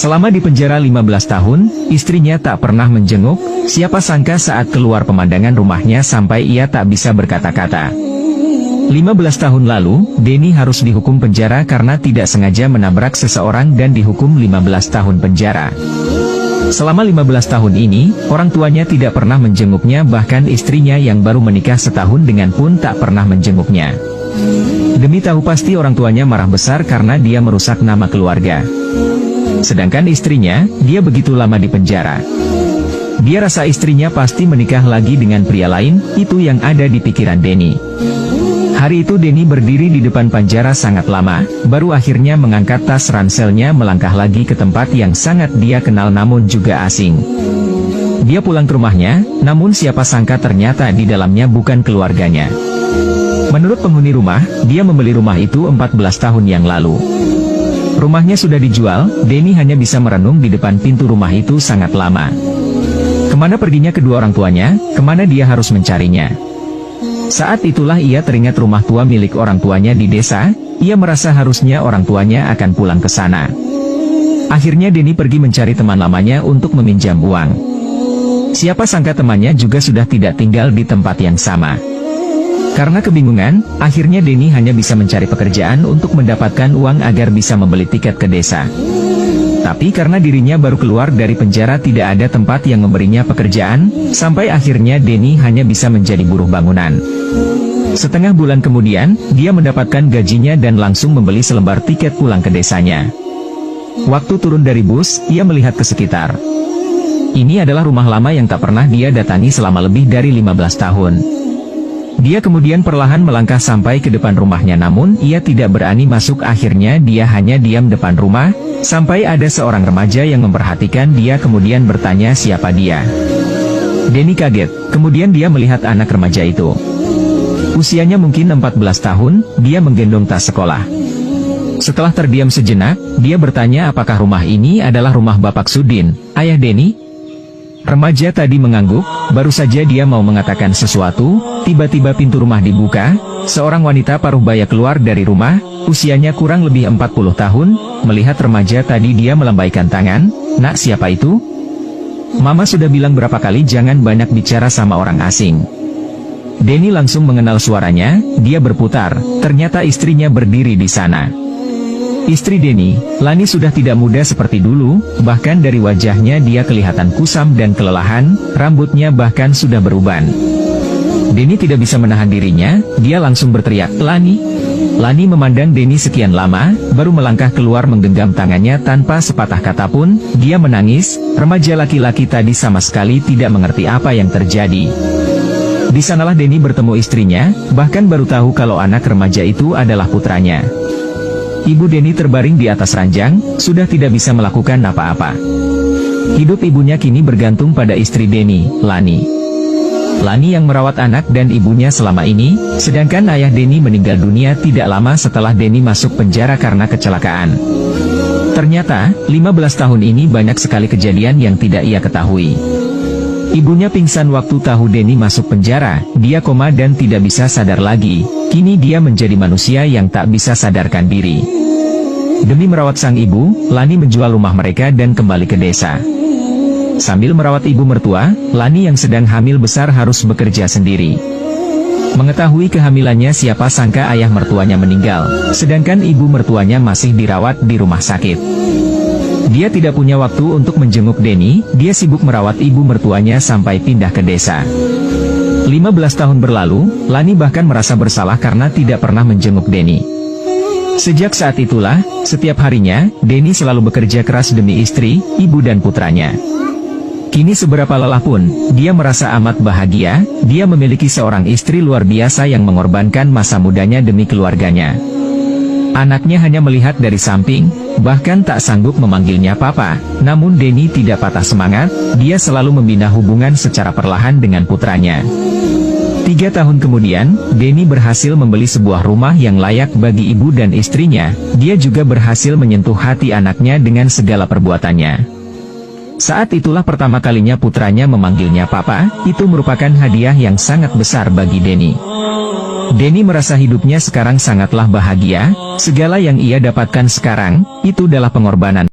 Selama di penjara 15 tahun, istrinya tak pernah menjenguk, siapa sangka saat keluar pemandangan rumahnya sampai ia tak bisa berkata-kata. 15 tahun lalu, Denny harus dihukum penjara karena tidak sengaja menabrak seseorang dan dihukum 15 tahun penjara. Selama 15 tahun ini, orang tuanya tidak pernah menjenguknya, bahkan istrinya yang baru menikah setahun dengan pun tak pernah menjenguknya. Demi tahu pasti orang tuanya marah besar karena dia merusak nama keluarga. Sedangkan istrinya, dia begitu lama di penjara. Dia rasa istrinya pasti menikah lagi dengan pria lain, itu yang ada di pikiran Denny. Hari itu Denny berdiri di depan penjara sangat lama, baru akhirnya mengangkat tas ranselnya melangkah lagi ke tempat yang sangat dia kenal namun juga asing. Dia pulang ke rumahnya, namun siapa sangka ternyata di dalamnya bukan keluarganya. Menurut penghuni rumah, dia membeli rumah itu 14 tahun yang lalu. Rumahnya sudah dijual, Denny hanya bisa merenung di depan pintu rumah itu sangat lama. Kemana perginya kedua orang tuanya, kemana dia harus mencarinya? Saat itulah ia teringat rumah tua milik orang tuanya di desa, ia merasa harusnya orang tuanya akan pulang ke sana. Akhirnya Denny pergi mencari teman lamanya untuk meminjam uang. Siapa sangka temannya juga sudah tidak tinggal di tempat yang sama. Karena kebingungan, akhirnya Denny hanya bisa mencari pekerjaan untuk mendapatkan uang agar bisa membeli tiket ke desa. Tapi karena dirinya baru keluar dari penjara tidak ada tempat yang memberinya pekerjaan, sampai akhirnya Denny hanya bisa menjadi buruh bangunan. Setengah bulan kemudian, dia mendapatkan gajinya dan langsung membeli selembar tiket pulang ke desanya. Waktu turun dari bus, ia melihat ke sekitar. Ini adalah rumah lama yang tak pernah dia datangi selama lebih dari 15 tahun. Dia kemudian perlahan melangkah sampai ke depan rumahnya namun ia tidak berani masuk, akhirnya dia hanya diam depan rumah, sampai ada seorang remaja yang memperhatikan dia kemudian bertanya siapa dia. Denny kaget, kemudian dia melihat anak remaja itu. Usianya mungkin 14 tahun, dia menggendong tas sekolah. Setelah terdiam sejenak, dia bertanya apakah rumah ini adalah rumah Bapak Sudin, ayah Denny? Remaja tadi mengangguk, baru saja dia mau mengatakan sesuatu, tiba-tiba pintu rumah dibuka, seorang wanita paruh baya keluar dari rumah, usianya kurang lebih 40 tahun, melihat remaja tadi dia melambaikan tangan, "Nak, siapa itu?" "Mama sudah bilang berapa kali jangan banyak bicara sama orang asing." Denny langsung mengenal suaranya, dia berputar, ternyata istrinya berdiri di sana. Istri Denny, Lani sudah tidak muda seperti dulu, bahkan dari wajahnya dia kelihatan kusam dan kelelahan, rambutnya bahkan sudah beruban. Denny tidak bisa menahan dirinya, dia langsung berteriak, "Lani!" Lani memandang Denny sekian lama, baru melangkah keluar menggenggam tangannya tanpa sepatah kata pun, dia menangis, remaja laki-laki tadi sama sekali tidak mengerti apa yang terjadi. Di sanalah Denny bertemu istrinya, bahkan baru tahu kalau anak remaja itu adalah putranya. Ibu Denny terbaring di atas ranjang, sudah tidak bisa melakukan apa-apa. Hidup ibunya kini bergantung pada istri Denny, Lani. Lani yang merawat anak dan ibunya selama ini, sedangkan ayah Denny meninggal dunia tidak lama setelah Denny masuk penjara karena kecelakaan. Ternyata, 15 tahun ini banyak sekali kejadian yang tidak ia ketahui. Ibunya pingsan waktu tahu Denny masuk penjara, dia koma dan tidak bisa sadar lagi, kini dia menjadi manusia yang tak bisa sadarkan diri. Demi merawat sang ibu, Lani menjual rumah mereka dan kembali ke desa. Sambil merawat ibu mertua, Lani yang sedang hamil besar harus bekerja sendiri. Mengetahui kehamilannya siapa sangka ayah mertuanya meninggal, sedangkan ibu mertuanya masih dirawat di rumah sakit. Dia tidak punya waktu untuk menjenguk Denny, dia sibuk merawat ibu mertuanya sampai pindah ke desa. 15 tahun berlalu, Lani bahkan merasa bersalah karena tidak pernah menjenguk Denny. Sejak saat itulah, setiap harinya, Denny selalu bekerja keras demi istri, ibu dan putranya. Kini seberapa lelah pun, dia merasa amat bahagia, dia memiliki seorang istri luar biasa yang mengorbankan masa mudanya demi keluarganya. Anaknya hanya melihat dari samping, bahkan tak sanggup memanggilnya papa, namun Denny tidak patah semangat, dia selalu membina hubungan secara perlahan dengan putranya. 3 tahun kemudian, Denny berhasil membeli sebuah rumah yang layak bagi ibu dan istrinya, dia juga berhasil menyentuh hati anaknya dengan segala perbuatannya. Saat itulah pertama kalinya putranya memanggilnya papa, itu merupakan hadiah yang sangat besar bagi Denny. Denny merasa hidupnya sekarang sangatlah bahagia, segala yang ia dapatkan sekarang, itu adalah pengorbanan.